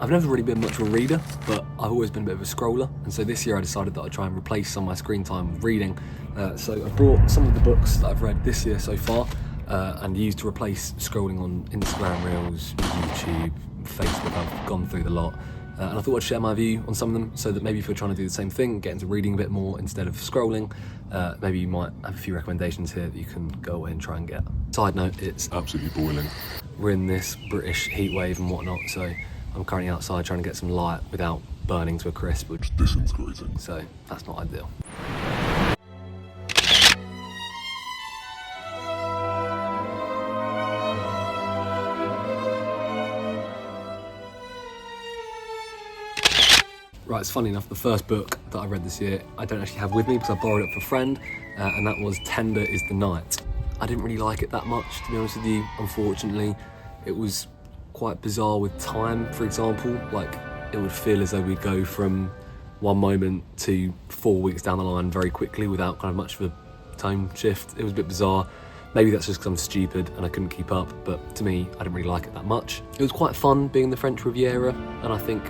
I've never really been much of a reader, but I've always been a bit of a scroller, and so this year I decided that I'd try and replace some of my screen time with reading. So I brought some of the books that I've read this year so far and used to replace scrolling on Instagram Reels, YouTube, Facebook. I've gone through the lot. And I thought I'd share my view on some of them so that maybe if you're trying to do the same thing, get into reading a bit more instead of scrolling, maybe you might have a few recommendations here that you can go away and try and get. Side note, it's absolutely boiling. We're in this British heat wave and whatnot, so I'm currently outside trying to get some light without burning to a crisp. It's disintegrating. So that's not ideal. Right, it's funny enough, the first book that I read this year, I don't actually have with me because I borrowed it from a friend, and that was Tender is the Night. I didn't really like it that much, to be honest with you, unfortunately. It was quite bizarre with time, for example. Like, it would feel as though we'd go from one moment to 4 weeks down the line very quickly without kind of much of a tone shift. It was a bit bizarre. Maybe that's just because I'm stupid and I couldn't keep up, but to me, I didn't really like it that much. It was quite fun being in the French Riviera, and I think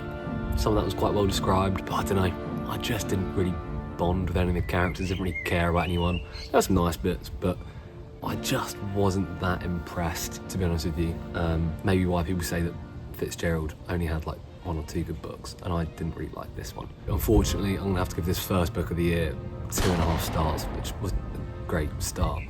some of that was quite well described, but I don't know, I just didn't really bond with any of the characters, didn't really care about anyone. There were some nice bits, but I just wasn't that impressed, to be honest with you. Maybe why people say that Fitzgerald only had like 1 or 2 good books, and I didn't really like this one. Unfortunately, I'm gonna have to give this first book of the year 2.5 stars, which was a great start.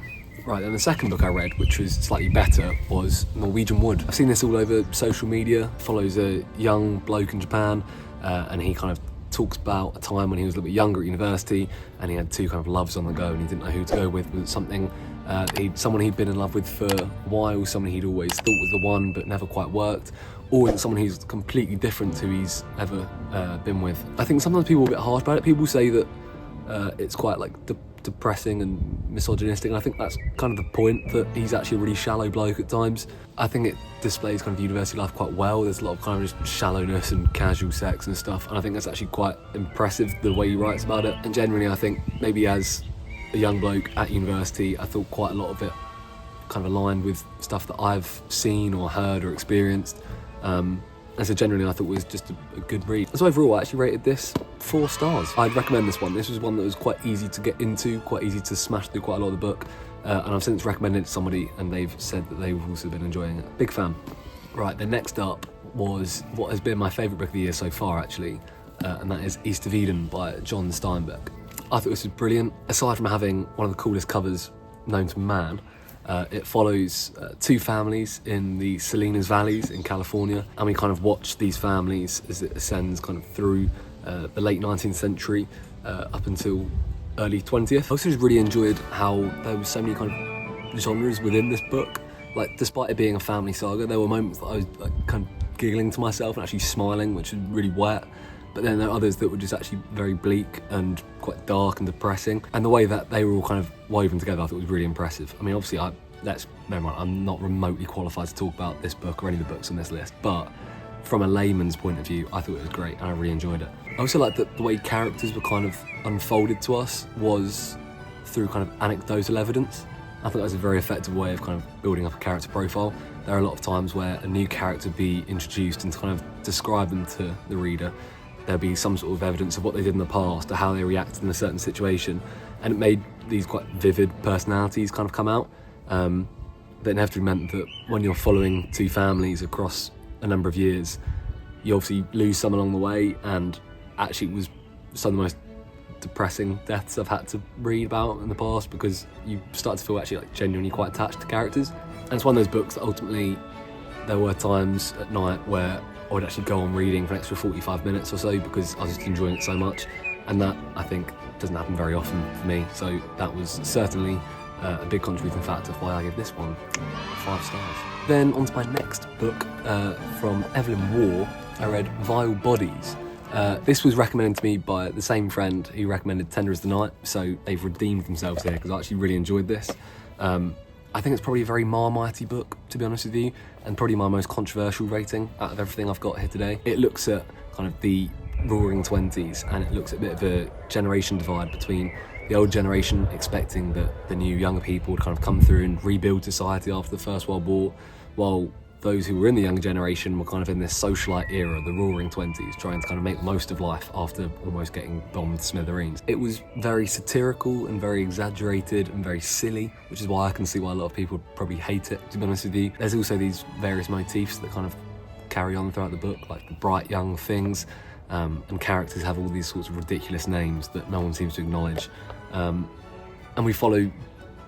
Right, and the second book I read, which was slightly better, was Norwegian Wood. I've seen this all over social media. Follows a young bloke in Japan, and he kind of talks about a time when he was a little bit younger at university, and he had 2 kind of loves on the go, and he didn't know who to go with. Was it something, someone he'd been in love with for a while, someone he'd always thought was the one, but never quite worked, or was it someone who's completely different to who he's ever been with? I think sometimes people are a bit harsh about it. People say that it's quite like depressing and misogynistic, and I think that's kind of the point, that he's actually a really shallow bloke at times. I think it displays kind of university life quite well. There's a lot of kind of just shallowness and casual sex and stuff, and I think that's actually quite impressive, the way he writes about it. And generally I think maybe as a young bloke at university, I thought quite a lot of it kind of aligned with stuff that I've seen or heard or experienced. And so generally I thought it was just a good read. So overall I actually rated this 4 stars. I'd recommend this one. This was one that was quite easy to get into, quite easy to smash through quite a lot of the book. And I've since recommended it to somebody and they've said that they've also been enjoying it. Big fan. Right, then next up was what has been my favourite book of the year so far actually, and that is East of Eden by John Steinbeck. I thought this was brilliant. Aside from having one of the coolest covers known to man, it follows 2 families in the Salinas Valleys in California, and we kind of watch these families as it ascends kind of through the late 19th century up until early 20th. I also just really enjoyed how there was so many kind of genres within this book. Like, despite it being a family saga, there were moments that I was like kind of giggling to myself and actually smiling, which was really wet. But then there are others that were just actually very bleak and quite dark and depressing. And the way that they were all kind of woven together I thought was really impressive. I mean, obviously, I'm not remotely qualified to talk about this book or any of the books on this list, but from a layman's point of view, I thought it was great and I really enjoyed it. I also liked that the way characters were kind of unfolded to us was through kind of anecdotal evidence. I thought that was a very effective way of kind of building up a character profile. There are a lot of times where a new character would be introduced and to kind of describe them to the reader, there'll be some sort of evidence of what they did in the past or how they reacted in a certain situation, and it made these quite vivid personalities kind of come out. That inevitably meant that when you're following 2 families across a number of years, you obviously lose some along the way, and actually it was some of the most depressing deaths I've had to read about in the past, because you start to feel actually like genuinely quite attached to characters. And it's one of those books that ultimately there were times at night where I would actually go on reading for an extra 45 minutes or so because I was just enjoying it so much, and that I think doesn't happen very often for me. So that was certainly a big contributing factor why I give this one 5 stars. Then on to my next book from Evelyn Waugh. I read Vile Bodies. This was recommended to me by the same friend who recommended Tender is the Night, so they've redeemed themselves here because I actually really enjoyed this. I think it's probably a very Marmite-y book, to be honest with you, and probably my most controversial rating out of everything I've got here today. It looks at kind of the roaring 20s, and it looks at a bit of a generation divide between the old generation expecting that the new younger people would kind of come through and rebuild society after the First World War, while those who were in the younger generation were kind of in this socialite era, the roaring 20s, trying to kind of make the most of life after almost getting bombed to smithereens. It was very satirical and very exaggerated and very silly, which is why I can see why a lot of people probably hate it, to be honest with you. There's also these various motifs that kind of carry on throughout the book, like the bright young things, and characters have all these sorts of ridiculous names that no one seems to acknowledge. And we follow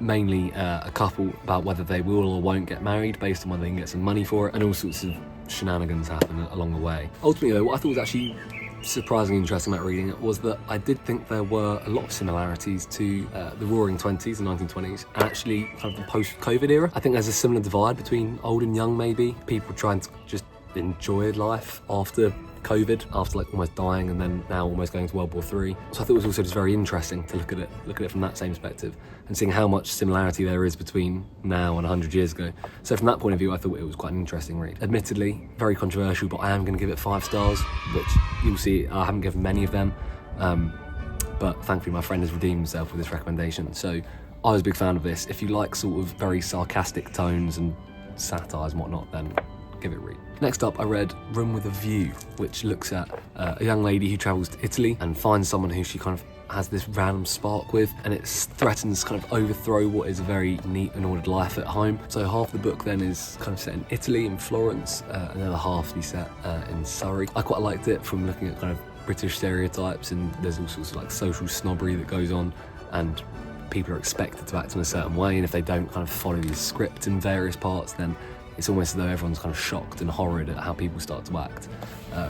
mainly a couple about whether they will or won't get married based on whether they can get some money for it, and all sorts of shenanigans happen along the way. Ultimately though, what I thought was actually surprisingly interesting about reading it was that I did think there were a lot of similarities to the Roaring 20s and 1920s, and actually kind of the post-COVID era. I think there's a similar divide between old and young maybe, people trying to just enjoy life after COVID, after like almost dying and then now almost going to World War III. So I thought it was also just very interesting to look at it from that same perspective and seeing how much similarity there is between now and 100 years ago. So from that point of view, I thought it was quite an interesting read. Admittedly, very controversial, but I am going to give it 5 stars, which you'll see I haven't given many of them. But thankfully my friend has redeemed himself with this recommendation. So I was a big fan of this. If you like sort of very sarcastic tones and satires and whatnot, then give it a read. Next up, I read Room with a View, which looks at a young lady who travels to Italy and finds someone who she kind of has this random spark with, and it threatens to kind of overthrow what is a very neat and ordered life at home. So half the book then is kind of set in Italy, in Florence, and the other half is set in Surrey. I quite liked it from looking at kind of British stereotypes, and there's all sorts of like social snobbery that goes on, and people are expected to act in a certain way, and if they don't kind of follow the script in various parts, then it's almost as though everyone's kind of shocked and horrid at how people start to act,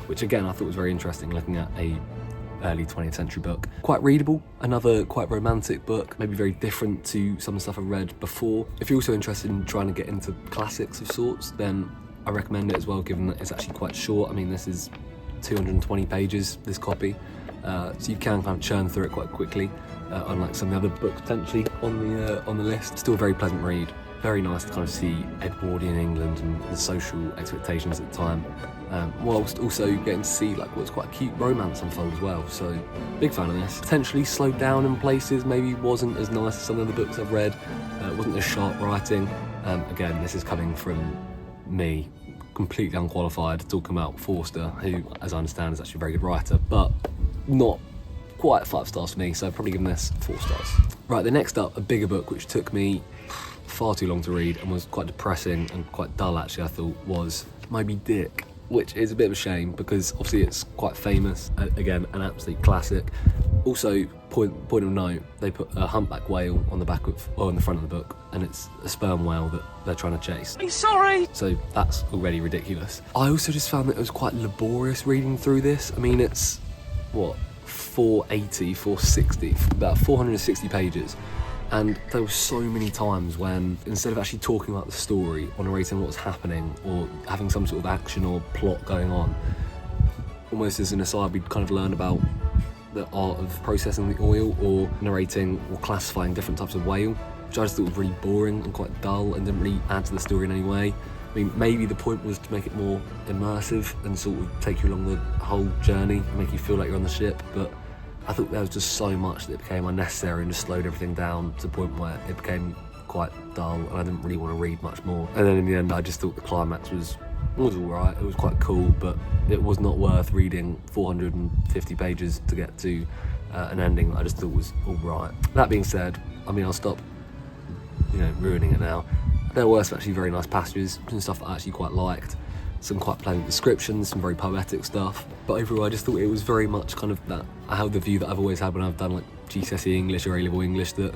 which again I thought was very interesting, looking at a early 20th century book. Quite readable, another quite romantic book, maybe very different to some of the stuff I've read before. If you're also interested in trying to get into classics of sorts, then I recommend it as well, given that it's actually quite short. I mean, this is 220 pages, this copy, so you can kind of churn through it quite quickly, unlike some of the other books potentially on the list. Still a very pleasant read. Very nice to kind of see Edwardian England and the social expectations at the time, whilst also getting to see like what's quite a cute romance unfold as well. So big fan of this. Potentially slowed down in places, maybe wasn't as nice as some of the books I've read, wasn't as sharp writing. Again, this is coming from me, completely unqualified, talking about Forster, who as I understand is actually a very good writer, but not quite 5 stars for me, so I've probably given this 4 stars. Right, the next up, a bigger book which took me far too long to read and was quite depressing and quite dull actually, I thought, was Moby Dick, which is a bit of a shame because obviously it's quite famous, again an absolute classic. Also, point of note, they put a humpback whale on the back of, or on the front of the book, and it's a sperm whale that they're trying to chase. I'm sorry! So that's already ridiculous. I also just found that it was quite laborious reading through this. I mean, it's, what, 460, about 460 pages. And there were so many times when, instead of actually talking about the story or narrating what's happening or having some sort of action or plot going on, almost as an aside, we'd kind of learn about the art of processing the oil or narrating or classifying different types of whale, which I just thought was really boring and quite dull and didn't really add to the story in any way. I mean, maybe the point was to make it more immersive and sort of take you along the whole journey, make you feel like you're on the ship, but I thought there was just so much that it became unnecessary and just slowed everything down to the point where it became quite dull and I didn't really want to read much more. And then in the end, I just thought the climax was alright, it was quite cool, but it was not worth reading 450 pages to get to an ending that I just thought was alright. That being said, I mean, I'll stop, ruining it now. There were some actually very nice passages and stuff that I actually quite liked. Some quite pleasant descriptions, some very poetic stuff. But overall, I just thought it was very much kind of that, I held the view that I've always had when I've done like GCSE English or A-level English, that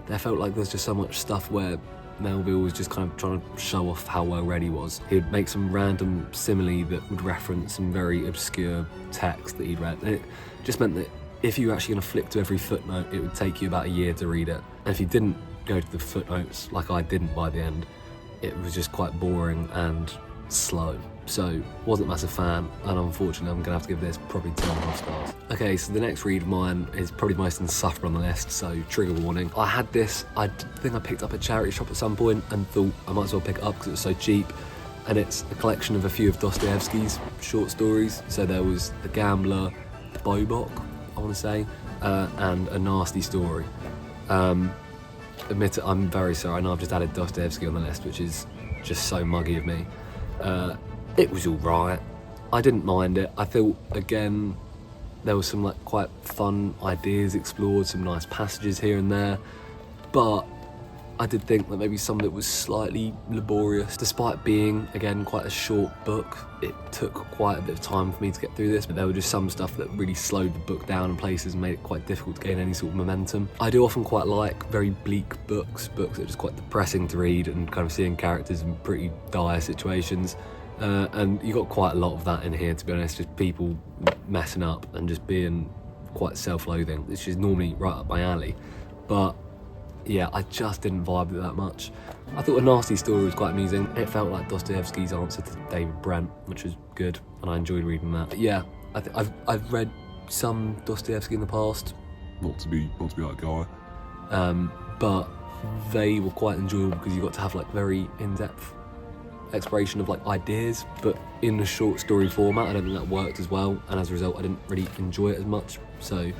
there felt like there's just so much stuff where Melville was just kind of trying to show off how well read he was. He would make some random simile that would reference some very obscure text that he'd read. And it just meant that if you were actually going to flick to every footnote, it would take you about a year to read it. And if you didn't go to the footnotes, like I didn't by the end, it was just quite boring and slow. So wasn't a massive fan, and unfortunately I'm gonna have to give this probably 2.5 stars. Okay, so the next read of mine is probably the most insufferable on the list, so trigger warning. I had this, I think I picked up at a charity shop at some point and thought I might as well pick it up because it was so cheap, and it's a collection of a few of Dostoevsky's short stories. So there was The Gambler, Bobok, I want to say, and A Nasty Story. Admit it, I'm very sorry, I know I've just added Dostoevsky on the list, which is just so muggy of me. It was alright. I didn't mind it. I thought, again, there was some like quite fun ideas explored, some nice passages here and there, but I did think that maybe some of it was slightly laborious. Despite being, again, quite a short book, it took quite a bit of time for me to get through this, but there were just some stuff that really slowed the book down in places and made it quite difficult to gain any sort of momentum. I do often quite like very bleak books that are just quite depressing to read and kind of seeing characters in pretty dire situations. And you got quite a lot of that in here, to be honest, just people messing up and just being quite self-loathing, which is normally right up my alley. But yeah, I just didn't vibe with it that much. I thought A Nasty Story was quite amusing. It felt like Dostoevsky's answer to David Brent, which was good, and I enjoyed reading that. Yeah, I've read some Dostoevsky in the past. Not to be that guy. But they were quite enjoyable because you got to have like very in-depth exploration of like ideas, but in a short story format. I don't think that worked as well, and as a result I didn't really enjoy it as much. So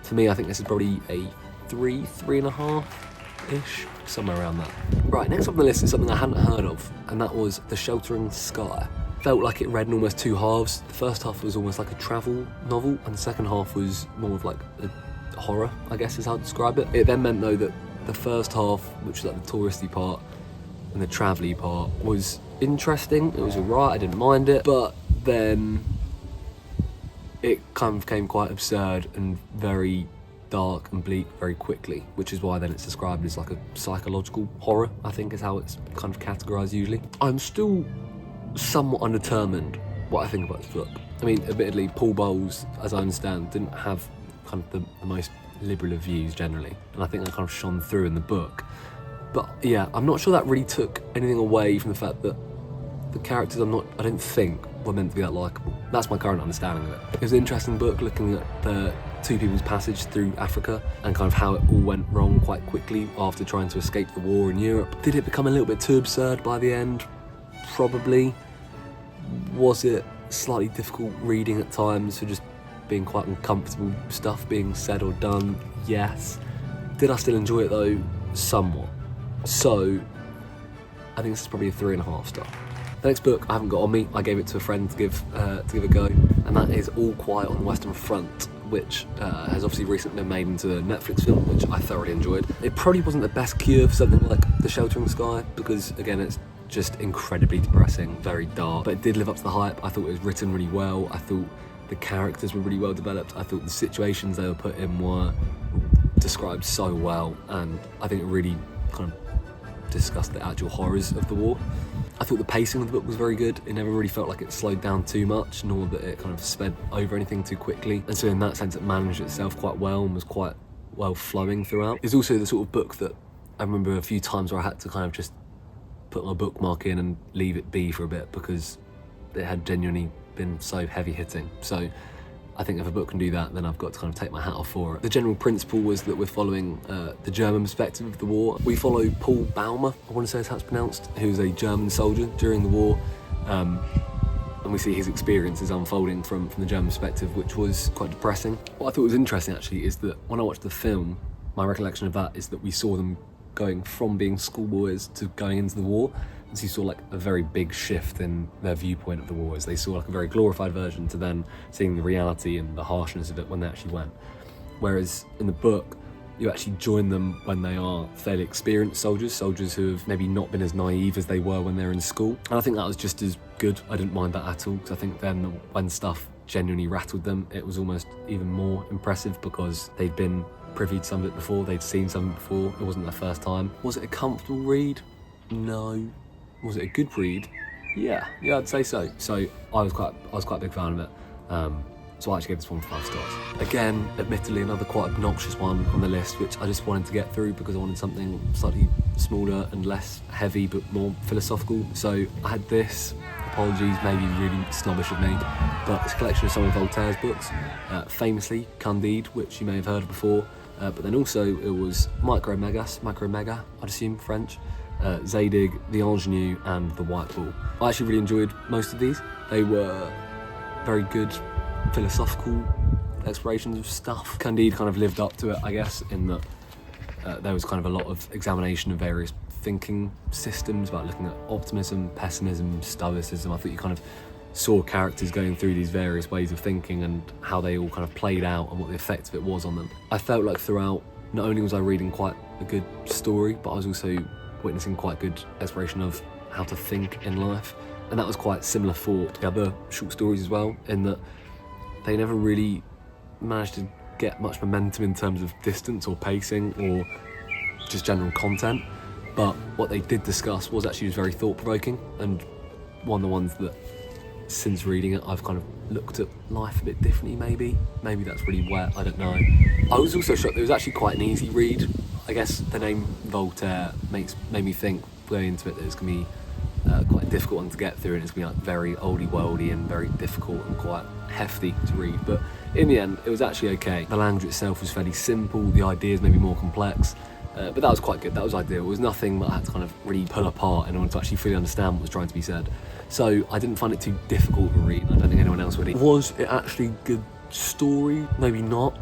for me, I think this is probably a 3.5-ish, somewhere around that. Right, next up on the list is something I hadn't heard of, and that was The Sheltering Sky. Felt like it read in almost two halves. The first half was almost like a travel novel, and the second half was more of like a horror, I guess is how to describe it. It then meant though that the first half, which was like the touristy part and the travel-y part, was interesting. It was alright, I didn't mind it, but then it kind of became quite absurd and very dark and bleak very quickly, which is why then it's described as like a psychological horror, I think is how it's kind of categorised usually. I'm still somewhat undetermined what I think about this book. I mean, admittedly, Paul Bowles, as I understand, didn't have kind of the most liberal of views generally, and I think that kind of shone through in the book. But yeah, I'm not sure that really took anything away from the fact that the characters I don't think were meant to be that likeable. That's my current understanding of it. It was an interesting book looking at the two people's passage through Africa and kind of how it all went wrong quite quickly after trying to escape the war in Europe. Did it become a little bit too absurd by the end? Probably. Was it slightly difficult reading at times for just being quite uncomfortable stuff being said or done? Yes. Did I still enjoy it though? Somewhat. So I think this is probably a 3.5 star. The next book I haven't got on me. I gave it to a friend to give a go, and that is All Quiet on the Western Front, which has obviously recently been made into a Netflix film, which I thoroughly enjoyed. It probably wasn't the best cure for something like The Sheltering Sky, because again, it's just incredibly depressing, very dark, but it did live up to the hype. I thought it was written really well. I thought the characters were really well developed. I thought the situations they were put in were described so well, and I think it really kind of discussed the actual horrors of the war. I thought the pacing of the book was very good. It never really felt like it slowed down too much, nor that it kind of sped over anything too quickly. And so in that sense, it managed itself quite well and was quite well flowing throughout. It's also the sort of book that I remember a few times where I had to kind of just put my bookmark in and leave it be for a bit because it had genuinely been so heavy hitting. So I think if a book can do that, then I've got to kind of take my hat off for it. The general principle was that we're following the German perspective of the war. We follow Paul Baumer, I want to say is how it's pronounced, who's a German soldier during the war. And we see his experiences unfolding from the German perspective, which was quite depressing. What I thought was interesting actually is that when I watched the film, my recollection of that is that we saw them going from being schoolboys to going into the war. And so you saw like a very big shift in their viewpoint of the war, as they saw like a very glorified version to then seeing the reality and the harshness of it when they actually went. Whereas in the book, you actually join them when they are fairly experienced soldiers who have maybe not been as naive as they were when they were in school. And I think that was just as good. I didn't mind that at all, because I think then when stuff genuinely rattled them, it was almost even more impressive because they'd been privy to some of it before, they'd seen some before, it wasn't their first time. Was it a comfortable read? No. Was it a good read? Yeah, I'd say so. So I was quite a big fan of it. So I actually gave this one 5 stars. Again, admittedly, another quite obnoxious one on the list, which I just wanted to get through because I wanted something slightly smaller and less heavy, but more philosophical. So I had this. Apologies, maybe really snobbish of me, but it's a collection of some of Voltaire's books, famously Candide, which you may have heard of before, but then also it was Micro-Mega, I'd assume French, Zadig, The Ingenue, and The White Bull. I actually really enjoyed most of these. They were very good philosophical explorations of stuff. Candide kind of lived up to it, I guess, in that there was kind of a lot of examination of various thinking systems, about looking at optimism, pessimism, stoicism. I thought you kind of saw characters going through these various ways of thinking and how they all kind of played out and what the effect of it was on them. I felt like throughout, not only was I reading quite a good story, but I was also witnessing quite good exploration of how to think in life. And that was quite similar for the other short stories as well, in that they never really managed to get much momentum in terms of distance or pacing or just general content. But what they did discuss was actually very thought-provoking, and one of the ones that, since reading it, I've kind of looked at life a bit differently, maybe that's really wet, I don't know. I was also shocked that it was actually quite an easy read. I guess the name Voltaire made me think going into it that it's going to be quite a difficult one to get through, and it's going to be like very oldie worldy and very difficult and quite hefty to read, but in the end it was actually okay. The language itself was fairly simple, the ideas maybe more complex, but that was quite good, that was ideal. It was nothing that I had to kind of really pull apart in order to actually fully understand what was trying to be said. So I didn't find it too difficult to read, and I don't think anyone else would either. Was it actually a good story? Maybe not.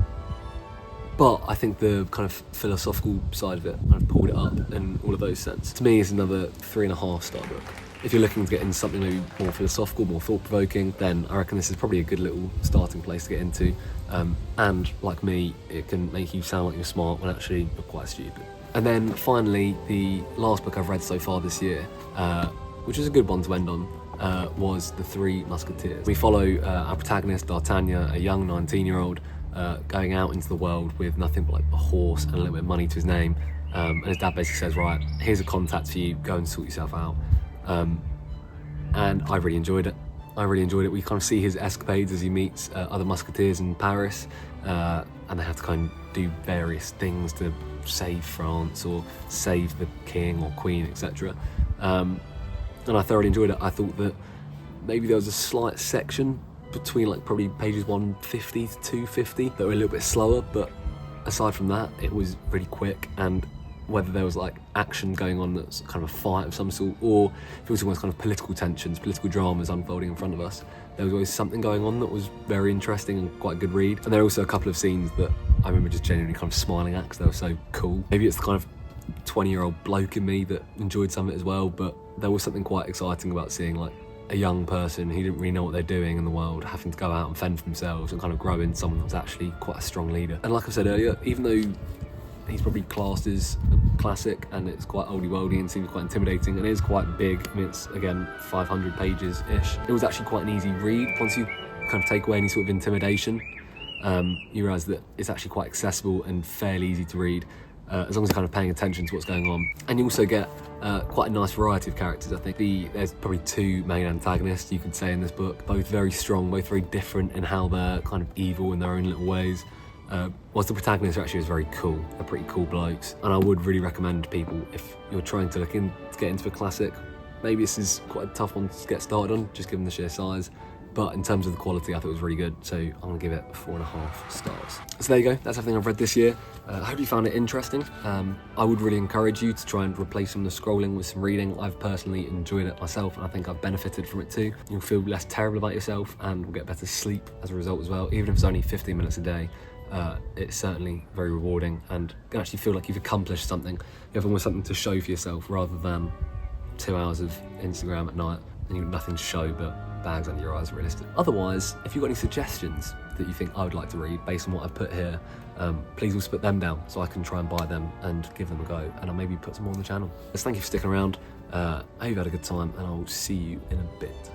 But I think the kind of philosophical side of it kind of pulled it up in all of those sense. To me, it's another 3.5 star book. If you're looking to get into something maybe more philosophical, more thought-provoking, then I reckon this is probably a good little starting place to get into. And like me, it can make you sound like you're smart when actually you're quite stupid. And then finally, the last book I've read so far this year, which is a good one to end on, was The Three Musketeers. We follow our protagonist, D'Artagnan, a young 19-year-old, going out into the world with nothing but like a horse and a little bit of money to his name, and his dad basically says, right, here's a contact for you, go and sort yourself out. And I really enjoyed it. We kind of see his escapades as he meets other musketeers in Paris, and they have to kind of do various things to save France or save the king or queen, etc. And I thoroughly enjoyed it. I thought that maybe there was a slight section between like probably pages 150 to 250 that were a little bit slower, but aside from that, it was really quick. And whether there was like action going on that's kind of a fight of some sort, or if it was almost kind of political tensions, political dramas unfolding in front of us, there was always something going on that was very interesting and quite a good read. And there are also a couple of scenes that I remember just genuinely kind of smiling at because they were so cool. Maybe it's the kind of 20-year-old bloke in me that enjoyed some of it as well, but there was something quite exciting about seeing like a young person who didn't really know what they're doing in the world having to go out and fend for themselves and kind of grow into someone that was actually quite a strong leader. And like I said earlier, even though he's probably classed as a classic and it's quite oldie worldy and seems quite intimidating and it is quite big, I mean it's again 500 pages-ish, it was actually quite an easy read. Once you kind of take away any sort of intimidation, you realise that it's actually quite accessible and fairly easy to read, as long as you're kind of paying attention to what's going on. And you also get quite a nice variety of characters. I think there's probably 2 main antagonists you could say in this book, both very strong, both very different in how they're kind of evil in their own little ways. Whilst the protagonist actually is very cool, they're pretty cool blokes, and I would really recommend people, if you're trying to get into a classic, maybe this is quite a tough one to get started on, just given the sheer size, but in terms of the quality, I thought it was really good, so I'm gonna give it 4.5 stars. So there you go, that's everything I've read this year. I hope you found it interesting. I would really encourage you to try and replace some of the scrolling with some reading. I've personally enjoyed it myself, and I think I've benefited from it too. You'll feel less terrible about yourself, and will get better sleep as a result as well, even if it's only 15 minutes a day. It's certainly very rewarding, and you can actually feel like you've accomplished something. You have almost something to show for yourself, rather than 2 hours of Instagram at night and you've nothing to show but bags under your eyes, realistic. Otherwise, if you've got any suggestions that you think I would like to read based on what I've put here, please also put them down so I can try and buy them and give them a go, and I'll maybe put some more on the channel. Thank you for sticking around. I hope you've had a good time, and I'll see you in a bit.